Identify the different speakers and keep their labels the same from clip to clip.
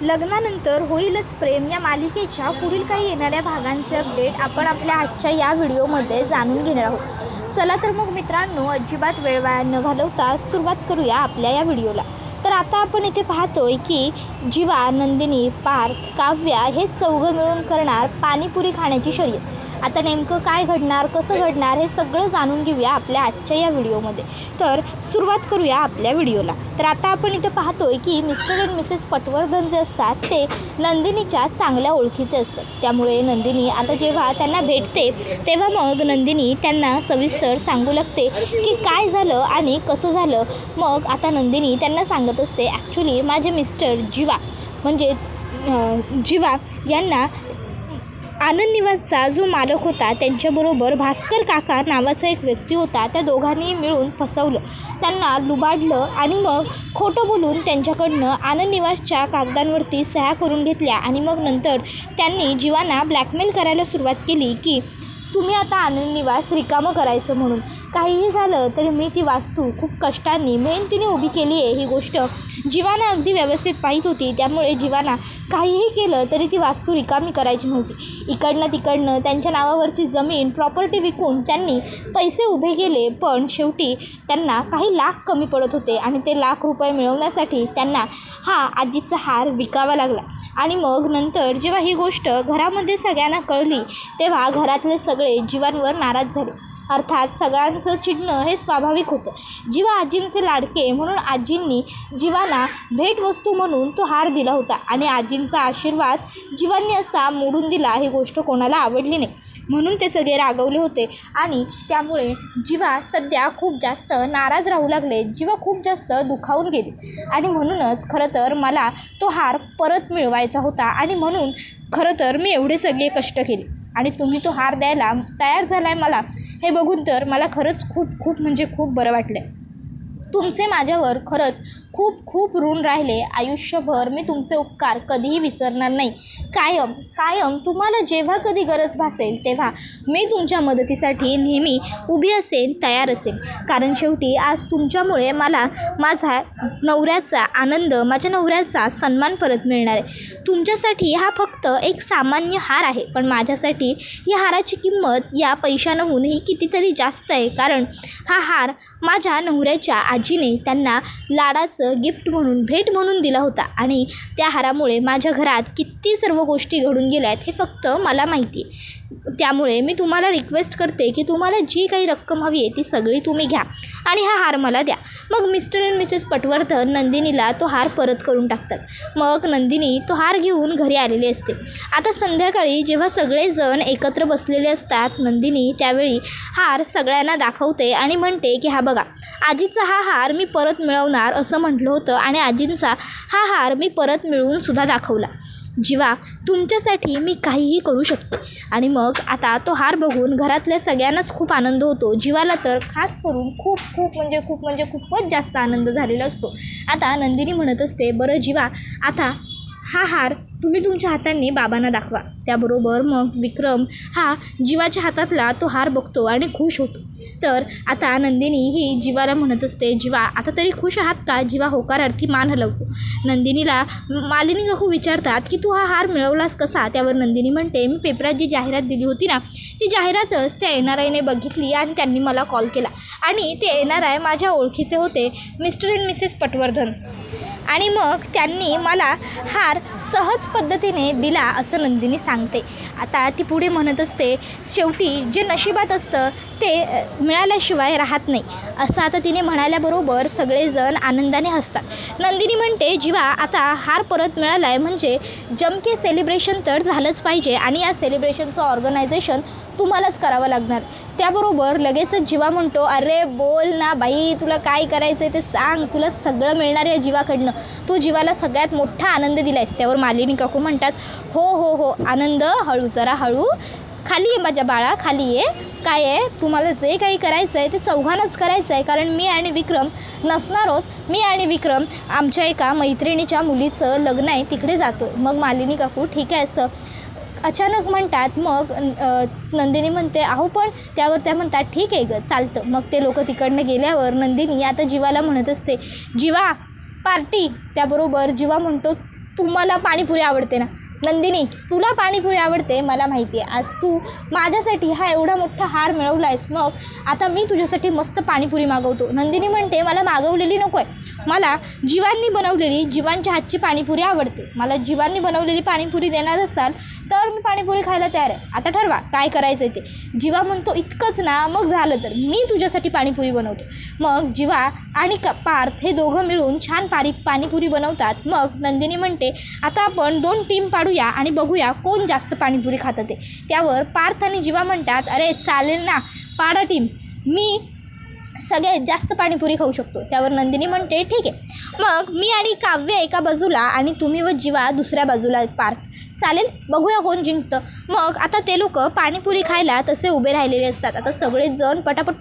Speaker 1: लग्नानंतर होईलच प्रेम या मालिकेच्या पुढील काही येणाऱ्या भागांचे अपडेट आपण आपल्या आजच्या या व्हिडिओमध्ये जाणून घेणार आहोत। चला तर मग मित्रांनो, अजिबात वेळ वाया न घालवता सुरुवात करूया आपल्या या व्हिडिओला। तर आता आपण इथे पाहतोय की जीवा, नंदिनी, पार्थ, काव्या हे चौघं मिळून करणार पाणीपुरी खाण्याची शर्यत। आता नेमकं काय घडणार, कसं घडणार हे सगळं जाणून घेऊया आपल्या आजच्या या व्हिडिओमध्ये। तर सुरुवात करूया आपल्या व्हिडिओला। तर आता आपण इथे पाहतोय की मिस्टर अँड मिसेस पटवर्धन जे असतात ते नंदिनीच्या चांगल्या ओळखीचे असतात। त्यामुळे नंदिनी आता जेव्हा त्यांना भेटते तेव्हा मग नंदिनी त्यांना सविस्तर सांगू लागते की काय झालं आणि कसं झालं। मग आता नंदिनी त्यांना सांगत असते, ॲक्च्युली माझे मिस्टर जीवा म्हणजेच जीवा यांना आनंद निवासचा जो मालक होता त्यांच्याबरोबर भास्कर काका नावाचा एक व्यक्ती होता, त्या दोघांनी मिळून फसवलं, त्यांना लुबाडलं आणि मग खोटं बोलून त्यांच्याकडनं आनंद निवासच्या कागदांवरती सह्या करून घेतल्या। आणि मग नंतर त्यांनी जीवांना ब्लॅकमेल करायला सुरुवात केली की तुम्ही आता आनंद निवास रिकामं करायचं म्हणून। काहीही झालं तरी मी ती वास्तू खूप कष्टांनी मेहनतीने उभी केली आहे, ही गोष्ट जीवाना अगदी व्यवस्थित माहीत होती। त्यामुळे जीवाना काहीही केलं तरी ती वास्तू रिकामी करायची नव्हती। इकडनं तिकडनं त्यांच्या नावावरची जमीन प्रॉपर्टी विकून त्यांनी पैसे उभे केले, पण शेवटी त्यांना काही लाख कमी पडत होते आणि ते लाख रुपये मिळवण्यासाठी त्यांना हा आजीचा हार विकावा लागला। आणि मग नंतर जेव्हा ही गोष्ट घरामध्ये सगळ्यांना कळली तेव्हा घरातले सगळे जीवांवर नाराज झाले। अर्थात सगळ्यांचं चिडणं हे स्वाभाविक होतं। जीवा आजींचे लाडके म्हणून आजींनी जीवाला भेटवस्तू म्हणून तो हार दिला होता आणि आजींचा आशीर्वाद जीवांनी असा मोडून दिला, ही गोष्ट कोणाला आवडली नाही, म्हणून ते सगळे रागवले होते आणि त्यामुळे जीवा सध्या खूप जास्त नाराज राहू लागले। जीवा खूप जास्त दुखावून गेली आणि म्हणूनच खरं तर मला तो हार परत मिळवायचा होता आणि म्हणून खरं तर मी एवढे सगळे कष्ट केले आणि तुम्ही तो हार द्यायला तयार झाला आहे मला, हे बघून तर मला खरंच खूप म्हणजे खूप बरं वाटलं। तुमचे माझ्यावर खरंच खूप ऋण राहिले। आयुष्यभर मी तुमचे उपकार कधीही विसरणार नाही। कायम तुम्हाला जेव्हा कधी गरज भासेल तेव्हा मी तुमच्या मदतीसाठी नेहमी उभी असेन, तयार असेल। कारण शेवटी आज तुमच्यामुळे मला माझा नवऱ्याचा आनंद, माझ्या नवऱ्याचा सन्मान परत मिळणार आहे। तुमच्यासाठी हा फक्त एक सामान्य हार आहे, पण माझ्यासाठी या हाराची किंमत या पैशांहून ही कितीतरी जास्त आहे। कारण हा हार माझ्या नवऱ्याच्या आजीने त्यांना लाडाचं गिफ्ट म्हणून, भेट म्हणून दिला होता आणि त्या हारामुळे माझ्या घरात किती सर्व गोष्टी घडून गेल्या आहेत हे फक्त मला माहिती आहे। त्यामुळे मी तुम्हाला रिक्वेस्ट करते की तुम्हाला जी काही रक्कम हवी आहे ती सगळी तुम्ही घ्या आणि हा हार मला द्या। मग मिस्टर अँड मिसेस पटवर्धन नंदिनीला तो हार परत करून टाकतात। मग नंदिनी तो हार घेऊन घरी आलेली असते। आता संध्याकाळी जेव्हा सगळेजण एकत्र बसलेले असतात, नंदिनी त्यावेळी हार सगळ्यांना दाखवते आणि म्हणते की हा बघा, आजीचा हा हार मी परत मिळवणार असं म्हटलं होतं आणि आजींचा हा हार मी परत मिळवून सुद्धा दाखवला। जीवा, तुमच्यासाठी मी काहीही करू शकते। आणि मग आता तो हार बघून घरातल्या सगळ्यांनाच खूप आनंद होतो। जीवाला तर खास करून खूपच जास्त आनंद झालेला असतो। आता नंदिनी म्हणत असते, बरं जीवा, आता हा हार तुम्ही तुमच्या हातांनी बाबांना दाखवा। त्याबरोबर मग विक्रम हा जीवाच्या हातातला तो हार बघतो आणि खुश होतो। तर आता नंदिनी ही जीवाला म्हणत असते, जीवा आता तरी खुश आहात का? जीवा होकारार्थी मान हलवतो। नंदिनीला मालिनी काकू विचारतात की तू हा हार मिळवलास कसा? त्यावर नंदिनी म्हणते, मी पेपरात जी जाहिरात दिली होती ना, ती जाहिरातच त्या NRIने बघितली आणि त्यांनी मला कॉल केला आणि ते NRI माझ्या ओळखीचे होते, मिस्टर अँड मिसेस पटवर्धन, आणि मग त्यांनी मला हार सहज पद्धतीने दिला असं नंदिनी सांगते। आता ती पुढे म्हणत असते, शेवटी जे नशिबात असतं ते मिळाल्याशिवाय राहत नाही असं आता तिने म्हणाल्याबरोबर सगळेजण आनंदाने हसतात। नंदिनी म्हणते, जीवा आता हार परत मिळाला आहे म्हणजे जमके सेलिब्रेशन तर झालंच पाहिजे आणि या सेलिब्रेशनचं ऑर्गनायझेशन तुम्हालाच करावं लागणार। त्याबरोबर लगेचच जीवा म्हणतो, अरे बोल ना बाई, तुला काय करायचं आहे ते सांग, तुला सगळं मिळणार आहे जीवाकडनं, तू जीवाला सगळ्यात मोठा आनंद दिला आहेस। त्यावर मालिनी काकू म्हणतात, हो आनंद, हळू जरा हळू, खाली ये माझ्या बाळा, खाली ये। काय आहे, तुम्हाला जे काही करायचं आहे ते चौघांनाच करायचं आहे, कारण मी आणि विक्रम नसणार आहोत। मी आणि विक्रम आमच्या एका मैत्रिणीच्या मुलीचं लग्न आहे, तिकडे जातो। मग मालिनी काकू ठीक आहे असं अचानक म्हणतात। मग नंदिनी म्हणते, अहो पण, त्यावर त्या म्हणतात, ठीक आहे गं, चालतं। मग ते लोक तिकडनं गेल्यावर नंदिनी आता जीवाला म्हणत असते, जीवा पार्टी। त्याबरोबर जीवा म्हणतो, तुम्हाला पाणीपुरी आवडते ना? नंदिनी, तुला पाणीपुरी आवडते मला माहिती आहे. आज तू माझ्यासाठी हा एवढा मोठा हार मिळवला आहेस, मग आता मी तुझ्यासाठी मस्त पाणीपुरी मागवतो. नंदिनी म्हणते मला मागवलेली नको आहे, मला जीवांनी बनवलेली, जीवांच्या हातची पाणीपुरी आवडते. मला जीवांनी बनवलेली पाणीपुरी देणार असाल तर मी पाणीपुरी खायला तयार आहे. आता ठरवा काय करायचं आहे ते. जीवा म्हणतो इतकंच ना, मग झालं तर मी तुझ्यासाठी पाणीपुरी बनवतो. मग जीवा आणि पार्थ हे दोघं मिळून छान पाणीपुरी बनवतात. मग नंदिनी म्हणते आता आपण 2 टीम पाडूया आणि बघूया कोण जास्त पाणीपुरी खातं ते. त्यावर पार्थ आणि जीवा म्हणतात अरे चालेल ना, पाडा टीम, मी सगळ्यात जास्त पाणीपुरी खाऊ शकतो. त्यावर नंदिनी म्हणते ठीक आहे, मग मी आणि काव्य एका बाजूला आणि तुम्ही व जीवा दुसऱ्या बाजूला. पार्थ चालेल, बघूया कोण जिंकतं. मग आता ते लोक पाणीपुरी खायला तसे उभे राहिलेले असतात. आता सगळेजण पटापट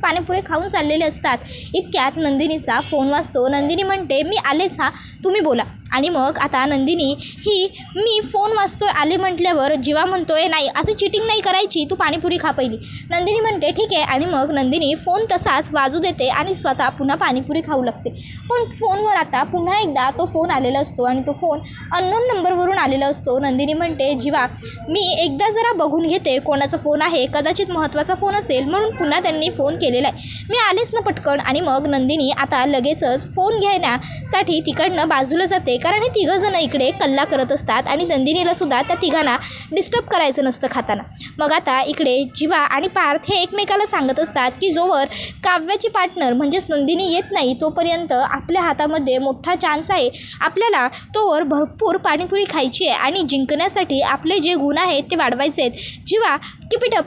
Speaker 1: पाणीपुरी खाऊन चाललेले असतात. इतक्यात नंदिनीचा फोन वाजतो. नंदिनी म्हणते मी आलेच, हा तुम्ही बोला. आणि मग आता नंदिनी ही मी फोन वाजतोय आले म्हटल्यावर जीवा म्हणतोय नाही, असं चिटिंग नाही करायची, तू पाणीपुरी खा पहिली. नंदिनी म्हणते ठीक आहे. आणि मग नंदिनी फोन तसाच वाजू देते आणि स्वतः पुन्हा पाणीपुरी खाऊ लागते. पण फोनवर आता पुन्हा एकदा तो फोन आलेला असतो आणि तो फोन अननोन नंबरवरून आलेला असतो. नंदिनी म्हणते जीवा मी एकदा जरा बघून घेते कोणाचा फोन आहे, कदाचित महत्त्वाचा फोन असेल म्हणून पुन्हा त्यांनी फोन केलेला आहे, मी आलेच ना पटकन. आणि मग नंदिनी आता लगेचच फोन घेण्यासाठी तिकडनं बाजूला जाते, कारण हे तिघंजणं इकडे कल्ला करत असतात आणि नंदिनीला सुद्धा त्या तिघांना डिस्टर्ब करायचं नसतं खाताना. मग आता इकडे जीवा आणि पार्थ हे एकमेकाला सांगत असतात की जोवर काव्याची पार्टनर म्हणजेच नंदिनी येत नाही तोपर्यंत आपल्या हातामध्ये मोठा चान्स आहे, आपल्याला तोवर भरपूर पाणीपुरी खायची आहे आणि जिंकण्यासाठी आपले जे गुण आहेत ते वाढवायचे आहेत. जीवा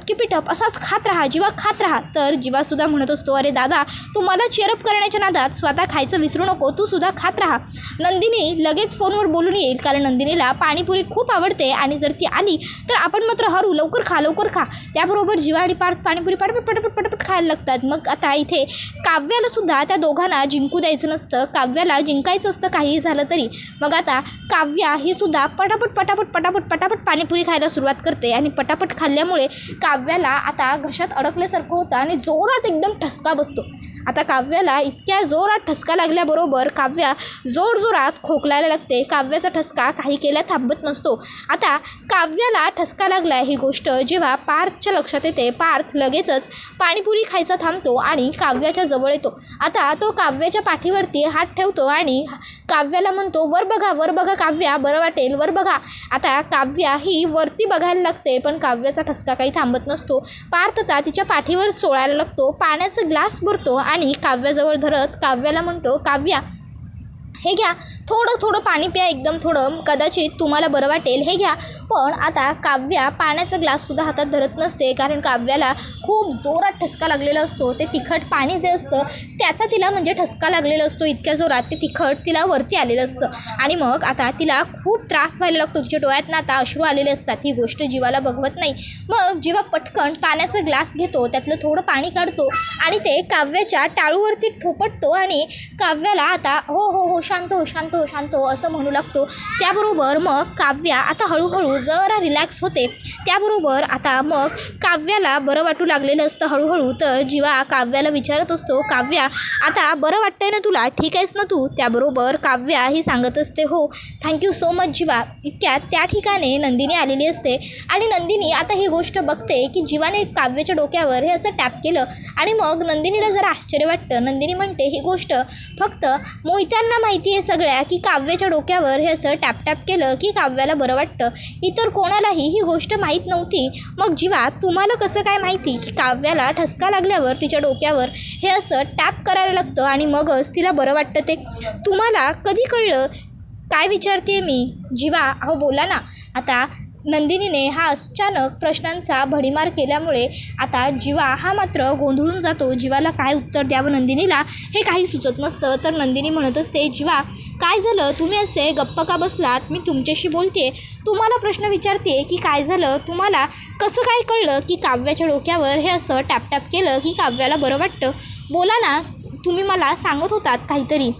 Speaker 1: कीप इट अप असाच खात राहा, जीवा खात राहा. तर जीवासुद्धा म्हणत असतो अरे दादा, तू मला चेअरअप करण्याच्या नादात स्वतः खायचं विसरू नको, तू सुद्धा खात राहा. नंदिनी लगेच फोनवर बोलून येईल, कारण नंदिनीला पाणीपुरी खूप आवडते आणि जर ती आली तर आपण मात्र हरू, लवकर खा. त्याबरोबर जीवा आणि पार्थ पाणीपुरी पटपट खायला लागतात. मग आता इथे काव्याला सुद्धा त्या दोघांना जिंकू द्यायचं नसतं, काव्याला जिंकायचं असतं काहीही झालं तरी. मग आता काव्या ही सुद्धा पटापट पाणीपुरी खायला सुरुवात करते आणि पटापट खाल्ल्यामुळे काव्याला आता घशात अडकल्यासारखं होतं आणि जोरात एकदम ठसका बसतो. आता काव्याला इतक्या जोरात ठसका लागल्याबरोबर काव्या जोरात खोकलायला लागते. काव्याचा ठसका काही केल्या थांबत नसतो. आता काव्याला ठसका लागला ही गोष्ट जेव्हा पार्थच्या लक्षात येते, पार्थ लगेचच पाणीपुरी खायचा थांबतो आणि काव्याच्या जवळ येतो. आता तो काव्याच्या पाठीवरती हात ठेवतो आणि काव्याला म्हणतो वर बघा काव्या, बरं वाटेल, वर बघा. आता काव्या ही वरती बघायला लागते, पण काव्याचा ठसका काही थांबत नसतो. पार्थ आता तिच्या पाठीवर चोळायला लागतो, पाण्याचा ग्लास भरतो आणि काव्याजवळ धरत काव्याला म्हणतो काव्या हे घ्या, थोडं पाणी प्या, एकदम थोडं, कदाचित तुम्हाला बरं वाटेल, हे घ्या. पण आता काव्या पाण्याचा ग्लाससुद्धा हातात धरत नसते, कारण काव्याला खूप जोरात ठसका लागलेला असतो. ते तिखट पाणी जे असतं त्याचा तिला म्हणजे ठसका लागलेला असतो इतक्या जोरात, ते तिखट तिला वरती आलेलं असतं आणि मग आता तिला खूप त्रास व्हायला लागतो. तिच्या डोळ्यातनं आता अश्रू आलेले असतात. ही गोष्ट जीवाला बघवत नाही. मग जीवा पटकन पाण्याचा ग्लास घेतो, त्यातलं थोडं पाणी काढतो आणि ते काव्याच्या टाळूवरती ठोपटतो आणि काव्याला आता हो शांत हो असं म्हणू लागतो. त्याबरोबर मग काव्या आता हळूहळू जरा रिलॅक्स होते. त्याबरोबर आता मग काव्याला बरं वाटू लागलेलं असतं हळूहळू. तर जीवा काव्याला विचारत असतो काव्या आता बरं वाटतंय ना तुला, ठीक आहेस ना तू? त्याबरोबर काव्या ही सांगत असते हो थँक्यू सो मच जीवा. इतक्यात त्या ठिकाणी नंदिनी आलेली असते आणि नंदिनी आता ही गोष्ट बघते की जीवाने काव्याच्या डोक्यावर हे असं टॅप केलं आणि मग नंदिनीला जरा आश्चर्य वाटतं. नंदिनी म्हणते ही गोष्ट फक्त मोहित्यांना माहिती आहे सगळ्या की काव्याच्या डोक्यावर हे असं टॅप केलं की काव्याला बरं वाटतं, इतर कोणालाही ही गोष्ट माहीत नव्हती. मग जीवा तुम्हाला कसं काय माहिती की काव्याला ठसका लागल्यावर तिच्या डोक्यावर हे असं टॅप करायला लागतं आणि मगच तिला बरं वाटतं, ते तुम्हाला कधी कळलं? काय विचारते मी? जीवा अहो बोला ना. आता नंदिनीने हा अचानक प्रश्नांचा भडीमार केल्यामुळे आता जीवा हा मात्र गोंधळून जातो. जीवाला काय उत्तर द्यावं नंदिनीला हे काही सुचत नसतं. तर नंदिनी म्हणत असते जीवा काय झालं, तुम्ही असे गप्प का बसलात? मी तुमच्याशी बोलते, तुम्हाला प्रश्न विचारते की काय झालं, तुम्हाला कसं काय कळलं की काव्याच्या डोक्यावर हे असं टॅप केलं की काव्याला बरं वाटतं? बोला ना, तुम्ही मला सांगत होतात काहीतरी.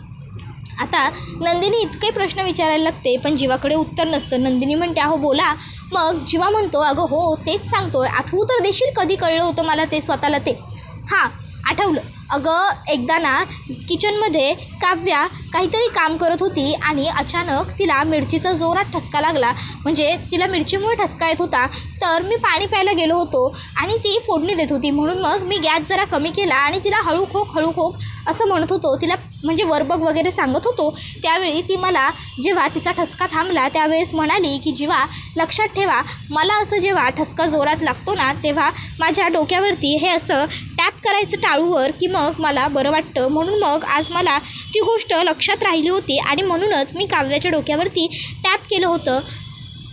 Speaker 1: आता नंदिनी इतके प्रश्न विचारायला लागते पण जीवाकडे उत्तर नसतं. नंदिनी म्हणते अहो बोला. मग जीवा म्हणतो अगं हो तेच सांगतोय, आठवू तर देशील कधी कळलं होतं मला ते स्वतःला? ते हां आठवलं, अगं एकदा ना किचनमध्ये काव्या काहीतरी काम करत होती आणि अचानक तिला मिरचीचा जोरात ठसका लागला. म्हणजे तिला मिरचीमुळे ठसका येत होता. तर मी पाणी प्यायला गेलो होतो आणि ती फोडणी देत होती, म्हणून मग मी गॅस जरा कमी केला आणि तिला हळू खोक असं म्हणत होतो. तिला म्हणजे वरबग वगैरे सांगत होतो. त्यावेळी ती मला जेव्हा तिचा ठसका थांबला त्यावेळेस म्हणाली की जीवा लक्षात ठेवा, मला असं जेव्हा ठसका जोरात लागतो ना तेव्हा माझ्या डोक्यावरती हे असं टॅप करायचं टाळूवर की मग मला बरं वाटतं. म्हणून मग आज मला ती गोष्ट लक्षात राहिली होती आणि म्हणूनच मी काव्याच्या डोक्यावरती टॅप केलं होतं,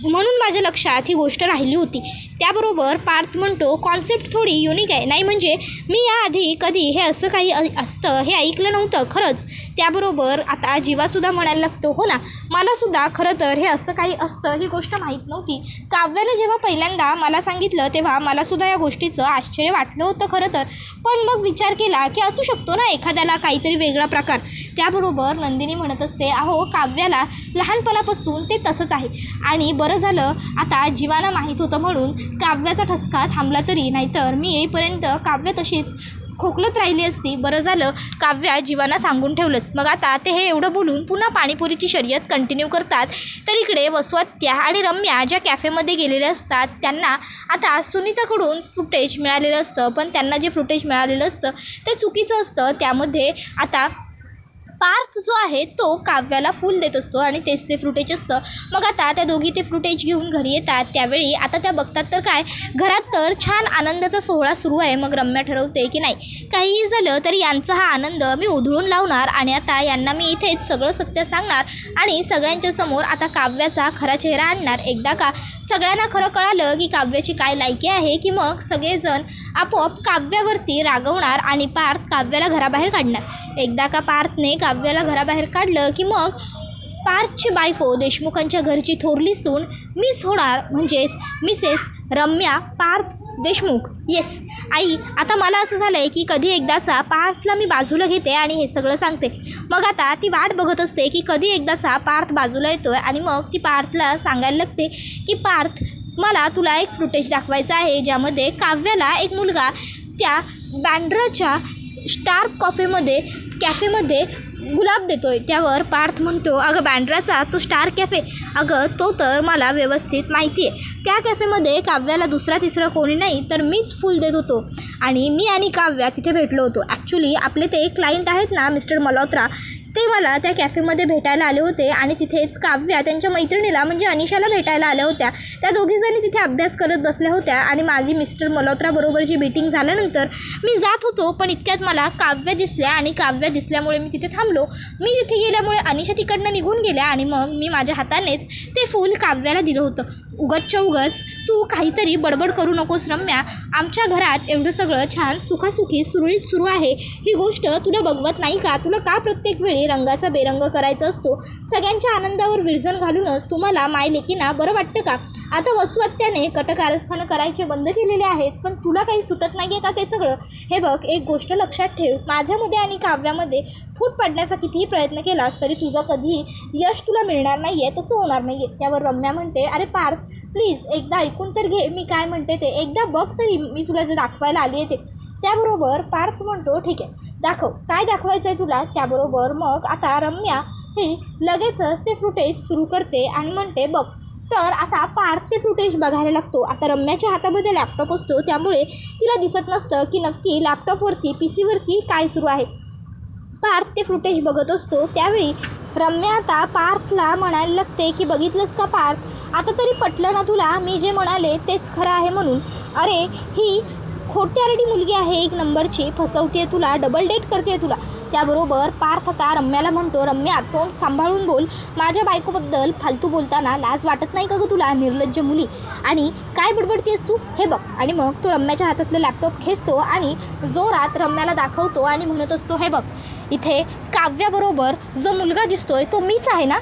Speaker 1: म्हणून माझ्या लक्षात ही गोष्ट राहिली होती. त्याबरोबर पार्थ म्हणतो कॉन्सेप्ट थोडी युनिक आहे. नाही म्हणजे मी याआधी कधी हे असं काही असतं हे ऐकलं नव्हतं खरंच. त्याबरोबर आता जीवासुद्धा म्हणायला लागतो हो ना, मलासुद्धा खरं तर हे असं काही असतं ही गोष्ट माहीत नव्हती. काव्यानं जेव्हा पहिल्यांदा मला सांगितलं तेव्हा मलासुद्धा या गोष्टीचं आश्चर्य वाटलं होतं खरं तर. पण मग विचार केला की असू शकतो ना एखाद्याला काहीतरी वेगळा प्रकार. त्याबरोबर नंदिनी म्हणत असते अहो काव्याला लहानपणापासून ते तसंच आहे आणि बरं झालं आता जीवाला माहीत होतं म्हणून काव्याचा ठसका थांबला तरी, नाहीतर मी येईपर्यंत काव्य तशीच खोकलत राहिली असती. बरं झालं काव्या जीवाना सांगून ठेवलंस. मग आता ते हे एवढं बोलून पुन्हा पाणीपुरीची शर्यत कंटिन्यू करतात. तर इकडे वसुआत्या आणि रम्या ज्या कॅफेमध्ये गेलेले असतात त्यांना आता सुनीताकडून फुटेज मिळालेलं असतं. पण त्यांना जे फुटेज मिळालेलं असतं ते चुकीचं असतं. त्यामध्ये आता पार्थ जो आहे तो काव्याला फूल देत असतो आणि तेच ते फ्रुटेज असतं. मग आता त्या दोघी ते फ्रुटेज घेऊन घरी येतात. त्यावेळी आता त्या बघतात तर काय घरात तर छान आनंदाचा सोहळा सुरू आहे. मग रम्या ठरवते की नाही काहीही झालं तरी यांचा हा आनंद मी उधळून लावणार आणि आता यांना मी इथेच सगळं सत्य सांगणार आणि सगळ्यांच्या समोर आता काव्याचा खरा चेहरा आणणार. एकदा का सगळ्यांना खरं कळालं की काव्याची काय लायकी आहे की मग सगळेजण आपोआप काव्यावरती रागवणार आणि पार्थ काव्याला घराबाहेर काढणार. एकदा का पार्थने काव्याला घराबाहेर काढलं की मग पार्थची बायको देशमुखांच्या घरची थोरली सून मिस होणार, म्हणजेच मिसेस रम्या पार्थ देशमुख. येस आई, आता मला असं झालं आहे की कधी एकदाचा पार्थला मी बाजूला घेते आणि हे सगळं सांगते. मग आता ती वाट बघत असते की कधी एकदाचा पार्थ बाजूला येतो आहे आणि मग ती पार्थला सांगायला लागते की पार्थ मला तुला एक फुटेज दाखवायचं आहे ज्यामध्ये काव्याला एक मुलगा त्या बँड्राच्या स्टार कॅफेमध्ये गुलाब देतो आहे. त्यावर पार्थ म्हणतो अगं बँड्राचा तो स्टार कॅफे, अगं तो तर मला व्यवस्थित माहिती आहे. त्या कॅफेमध्ये काव्याला दुसरा तिसरा कोणी नाही तर मीच फूल देत होतो आणि मी आणि काव्या तिथे भेटलो होतो. ॲक्च्युली आपले ते एक क्लायंट आहेत ना मिस्टर मल्होत्रा, ते मला त्या कॅफेमध्ये भेटायला आले होते आणि तिथेच काव्या त्यांच्या मैत्रिणीला म्हणजे अनिशाला भेटायला आल्या होत्या. त्या दोघीजणी तिथे अभ्यास करत बसल्या होत्या आणि माझी मिस्टर मल्होत्राबरोबरची मीटिंग झाल्यानंतर मी जात होतो. पण इतक्यात मला काव्या दिसल्या आणि काव्या दिसल्यामुळे मी तिथे थांबलो. मी तिथे गेल्यामुळे अनिशा तिकडनं निघून गेल्या आणि मग मी माझ्या हातानेच ते फूल काव्याला दिलं होतं. उगाचच्या उगाच तू काहीतरी बडबड करू नकोस रम्या, आमच्या घरात एवढं सगळं छान सुखासुखी सुरळीत सुरू आहे. ही गोष्ट तुला बघवत नाही का? तुला का प्रत्येक वेळी रंगाचा बेरंग करायचा असतो? सगळ्यांच्या आनंदावर विरजण घालूनच तुम्हाला मायलेकीना बरं वाटतं का? आता वसुआत्याने कटकारस्थानं करायचे बंद केलेले आहेत, पण तुला काही सुटत नाही आहे का ते सगळं? हे बघ, एक गोष्ट लक्षात ठेव, माझ्यामध्ये आणि काव्यामध्ये फूट पडण्याचा कितीही प्रयत्न केलास तरी तुझं कधी यश तुला मिळणार नाही आहे, तसं होणार नाही आहे. त्यावर रम्या म्हणते अरे पार्थ प्लीज एकदा ऐकून तर घे मी काय म्हणते ते, एकदा बघ तरी मी तुला जे दाखवायला आली आहे ते. त्याबरोबर पार्थ म्हणतो ठीक आहे दाखव, काय दाखवायचं आहे तुला? त्याबरोबर मग आता रम्या ही लगेचच ते फुटेज सुरू करते आणि म्हणते बघ. तर आता पार्थ ते फुटेज बघायला लागतो. आता रम्याच्या हातामध्ये लॅपटॉप असतो त्यामुळे तिला दिसत नसतं की नक्की लॅपटॉपवरती PC वरती काय सुरू आहे. पार्थ ते फुटेज बघत असतो. त्यावेळी रम्या आता पार्थला म्हणायला लागते की बघितलंस का पार्थ, आता तरी पटलं ना तुला मी जे म्हणाले तेच खरं आहे म्हणून? अरे ही खोट्यारडी मुलगी आहे, एक नंबरची, फसवते तुला, डबल डेट करते तुला. त्याबरोबर पार्थ आता रम्याला म्हणतो रम्या तोंड सांभाळून बोल, माझ्या बायकोबद्दल फालतू बोलताना लाज वाटत नाही का गं तुला, निर्लज्ज मुली, आणि काय बडबडतेस तू, हे बघ. आणि मग तो रम्याच्या हातातलं लॅपटॉप खेचतो आणि जोरात रम्याला दाखवतो आणि म्हणत असतो हे बघ, इथे काव्याबरोबर जो मुलगा दिसतोय तो मीच आहे ना,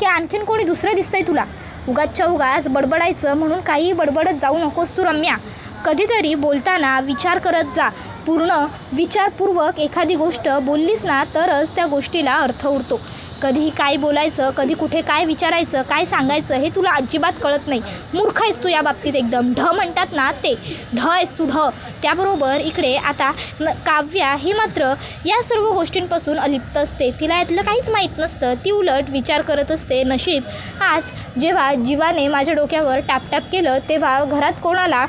Speaker 1: की आणखीन कोणी दुसरं दिसतंय तुला? उगाचच्या उगाच बडबडायचं म्हणून काही बडबडत जाऊ नकोस तू रम्या. कधीतरी बोलताना विचार करत जा, पूर्ण विचारपूर्वक एखादी गोष्ट बोललीस ना तरच त्या गोष्टीला अर्थ उरतो. कधी काय बोलायचं, कधी कुठे काय विचारायचं, काय सांगायचं हे तुला अजिबात कळत नाही. मूर्ख आहेस तू या बाबतीत एकदम. ढ म्हणतात ना ते ढ आहेस तू, ढ. त्याबरोबर इकडे आता काव्या ही मात्र या सर्व गोष्टींपासून अलिप्त असते. तिला यातलं काहीच माहीत नसतं. ती उलट विचार करत असते, नशीब आज जेव्हा जीवाने माझ्या डोक्यावर टॅपटॅप केलं तेव्हा घरात कोणाला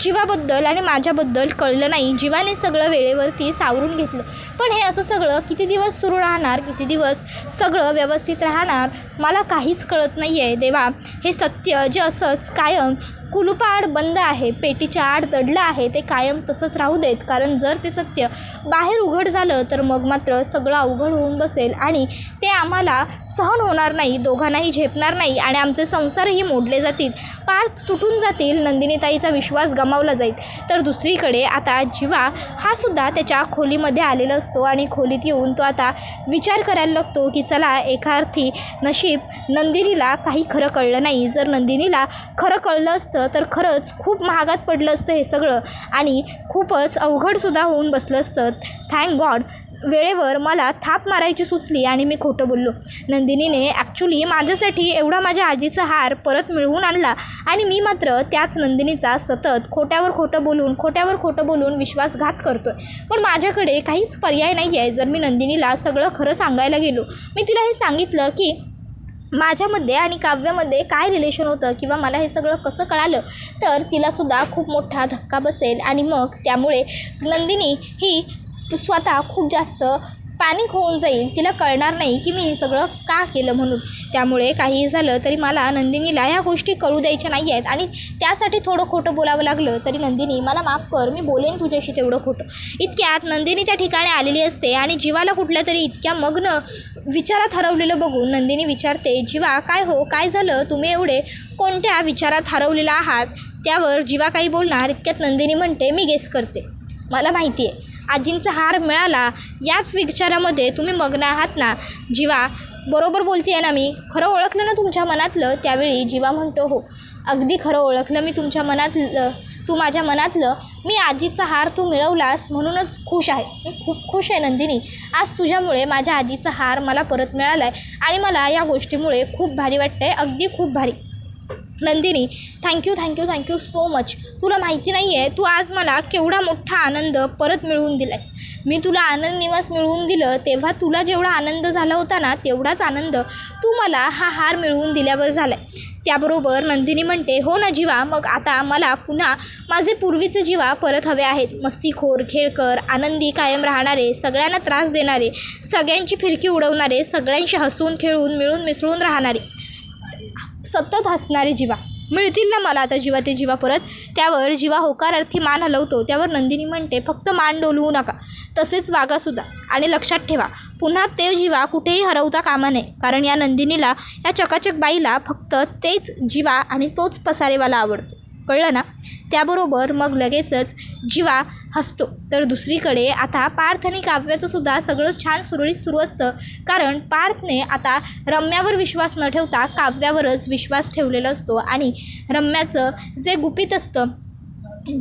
Speaker 1: जीवाबद्दल आणि माझ्याबद्दल कळलं नाही. जीवाने सगळं वेळेवरती सावरून घेतलं. पण हे असं सगळं किती दिवस सुरू राहणार, किती दिवस सगळं व्यवस्थित राहणार मला काहीच कळत नाही आहे देवा. हे सत्य जे असंच कायम कुलुपाआड बंद आहे, पेटीच्या आड दडलं आहे, ते कायम तसंच राहू देत. कारण जर ते सत्य बाहेर उघड झालं तर मग मात्र सगळं अवघड होऊन बसेल आणि ते आम्हाला सहन होणार नाही, दोघांनाही झेपणार नाही आणि आमचे संसारही मोडले जातील, पार तुटून जातील. नंदिनीताईचा विश्वास गमावला जाईल. तर दुसरीकडे आता जीवा हा सुद्धा त्याच्या खोलीमध्ये आलेला असतो आणि खोलीत येऊन तो आता विचार करायला लागतो की चला एका अर्थी नशीब नंदिनीला काही खरं कळलं नाही. जर नंदिनीला खरं कळलं असतं तर खरंच खूप महागात पडलं असतं हे सगळं आणि खूपच अवघडसुद्धा होऊन बसलं असतं. थँक गॉड वेळेवर मला थाप मारायची सुचली आणि मी खोटं बोललो. नंदिनीने ॲक्च्युली माझ्यासाठी एवढा माझ्या आजीचा हार परत मिळवून आणला आणि मी मात्र त्याच नंदिनीचा सतत खोट्यावर खोटं बोलून विश्वासघात करतो आहे. पण माझ्याकडे काहीच पर्याय नाही आहे. जर मी नंदिनीला सगळं खरं सांगायला गेलो, मी तिला हे सांगितलं की माझ्यामध्ये आणि काव्यामध्ये काय रिलेशन होतं किंवा मला हे सगळं कसं कळालं, तर तिलासुद्धा खूप मोठा धक्का बसेल आणि मग त्यामुळे नंदिनी ही स्वतः खूप जास्त पॅनिक होऊन जाईल. तिला कळणार नाही की मी हे सगळं का केलं म्हणून. त्यामुळे काहीही झालं तरी मला नंदिनीला ह्या गोष्टी कळू द्यायच्या नाही आहेत आणि त्यासाठी थोडं खोटं बोलावं लागलं तरी नंदिनी मला माफ कर, मी बोलेन तुझ्याशी तेवढं खोटं. इतक्यात नंदिनी त्या ठिकाणी आलेली असते आणि जीवाला कुठल्या तरी इतक्या मग्न विचारात हरवलेलं बघून नंदिनी विचारते, जीवा काय हो, काय झालं, तुम्ही एवढे कोणत्या विचारात हरवलेला आहात. त्यावर जीवा काही बोलणार इतक्यात नंदिनी म्हणते, मी गेस करते, मला माहिती आहे आजींचा हार मिळाला याच विचारामध्ये तुम्ही मग्न आहात ना. जीवा बरोबर बोलते आहे ना, मी खरं ओळखलं ना तुमच्या मनातलं. त्यावेळी जीवा म्हणतो, हो अगदी खरं ओळखलं मी तुमच्या मनातलं, तू माझ्या मनातलं. मी आजीचा हार तू मिळवलास म्हणूनच खुश आहे, मी खूप खुश आहे नंदिनी. आज तुझ्यामुळे माझ्या आजीचा हार मला परत मिळाला आहे आणि मला या गोष्टीमुळे खूप भारी वाटतं आहे, अगदी खूप भारी. Nandini thank you so much. तुला माहिती नाही आहे तू आज मला केवढा मोठा आनंद परत मिळवून दिलास. मी तुला आनंद निवास मिळवून दिलं तेव्हा तुला जेवढा आनंद झाला होता ना, तेवढाच आनंद तू मला हा हार मिळवून दिल्यावर झाला आहे. त्याबरोबर नंदिनी म्हणते, हो ना जीवा, मग आता मला पुन्हा माझे पूर्वीचे जीवा परत हवे आहेत. मस्तीखोर, खेळकर, आनंदी कायम राहणारे, सगळ्यांना त्रास देणारे, सगळ्यांची फिरकी उडवणारे, सगळ्यांशी हसून खेळून मिळून मिसळून राहणारे, सतत हसणारे जीवा मिळतील ना मला आता जीवा ते जीवा परत. त्यावर जीवा होकारार्थी मान हलवतो. त्यावर नंदिनी म्हणते, फक्त मान डोलवू नका, तसेच वागासुद्धा आणि लक्षात ठेवा पुन्हा ते जीवा कुठेही हरवता कामा नये. कारण या नंदिनीला, या चकाचक बाईला फक्त तेच जीवा आणि तोच पसारेवाला आवडतो, कळलं ना. त्याबरोबर मग लगेचच जीवा हसतो. तर दुसरीकडे आता पार्थ आणि काव्याचं सुद्धा सगळं छान सुरळीत सुरू असतं. कारण पार्थने आता रम्यावर विश्वास न ठेवता काव्यावरच विश्वास ठेवलेला असतो आणि रम्याचं जे गुपित असतं,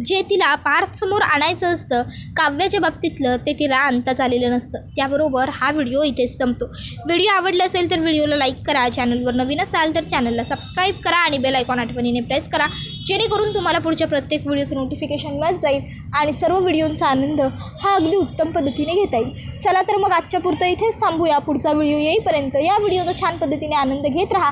Speaker 1: जे तिला पार्थसमोर आणायचं असतं काव्याच्या बाबतीतलं, ते तिला आणताच आलेलं नसतं. त्याबरोबर हा व्हिडिओ इथेच संपतो. व्हिडिओ आवडला असेल तर व्हिडिओला लाईक करा, चॅनलवर नवीन असाल तर चॅनलला सबस्क्राईब करा आणि बेल आयकॉन आठवणीने प्रेस करा, जेणेकरून तुम्हाला पुढच्या प्रत्येक व्हिडिओचं नोटिफिकेशन मिळत जाईल आणि सर्व व्हिडिओंचा आनंद हा अगदी उत्तम पद्धतीने घेता येईल. चला तर मग आजच्या पुरतं इथेच थांबूया. पुढचा व्हिडिओ येईपर्यंत या व्हिडिओचा छान पद्धतीने आनंद घेत राहा.